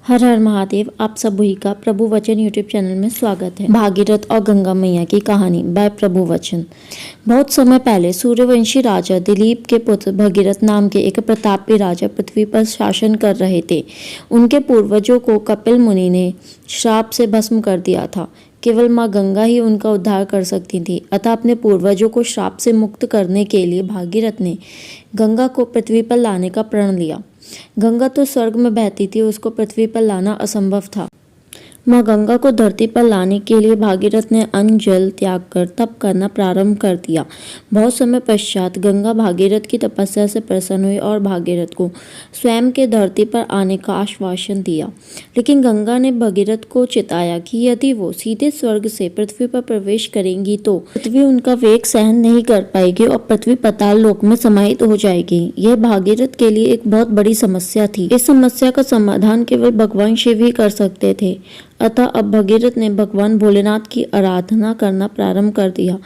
हर हर महादेव। आप सभी का प्रभु वचन यूट्यूब चैनल में स्वागत है। भागीरथ और गंगा मैया की कहानी बाय प्रभु वचन। बहुत समय पहले सूर्यवंशी राजा दिलीप के पुत्र भगीरथ नाम के एक प्रतापी राजा पृथ्वी पर शासन कर रहे थे। उनके पूर्वजों को कपिल मुनि ने श्राप से भस्म कर दिया था। केवल माँ गंगा ही उनका उद्धार कर सकती थी। अतः अपने पूर्वजों को श्राप से मुक्त करने के लिए भागीरथ ने गंगा को पृथ्वी पर लाने का प्रण लिया। गंगा तो स्वर्ग में बहती थी, उसको पृथ्वी पर लाना असंभव था। माँ गंगा को धरती पर लाने के लिए भागीरथ ने अन्न जल त्याग कर तप करना प्रारंभ कर दिया। बहुत समय पश्चात गंगा भागीरथ की तपस्या से प्रसन्न हुई और भागीरथ को स्वयं के धरती पर आने का आश्वासन दिया। लेकिन गंगा ने भगीरथ को चिताया कि यदि वो सीधे स्वर्ग से पृथ्वी पर प्रवेश करेंगी तो पृथ्वी उनका वेग सहन नहीं कर पाएगी और पृथ्वी पाताल लोक में समाहित हो जाएगी। यह भागीरथ के लिए एक बहुत बड़ी समस्या थी। इस समस्या का समाधान केवल भगवान शिव ही कर सकते थे। अतः अब भगीरथ ने भगवान भोलेनाथ की आराधना करना प्रारंभ कर दिया।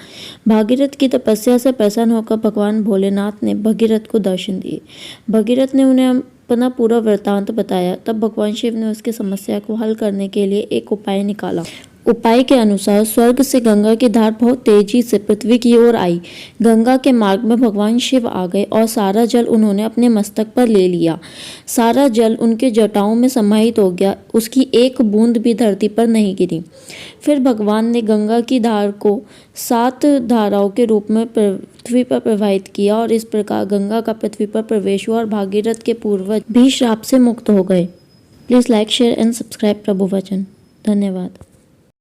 भागीरथ की तपस्या से प्रसन्न होकर भगवान भोलेनाथ ने भगीरथ को दर्शन दिए। भगीरथ ने उन्हें अपना पूरा वृत्तांत बताया। तब भगवान शिव ने उसकी समस्या को हल करने के लिए एक उपाय निकाला। उपाय के अनुसार स्वर्ग से गंगा की धार बहुत तेजी से पृथ्वी की ओर आई। गंगा के मार्ग में भगवान शिव आ गए और सारा जल उन्होंने अपने मस्तक पर ले लिया। सारा जल उनके जटाओं में समाहित हो गया, उसकी एक बूंद भी धरती पर नहीं गिरी। फिर भगवान ने गंगा की धार को 7 धाराओं के रूप में पृथ्वी पर प्रवाहित किया और इस प्रकार गंगा का पृथ्वी पर प्रवेश हुआ और भागीरथ के पूर्वज भी श्राप से मुक्त हो गए। Please like, share and subscribe प्रभु वचन। धन्यवाद।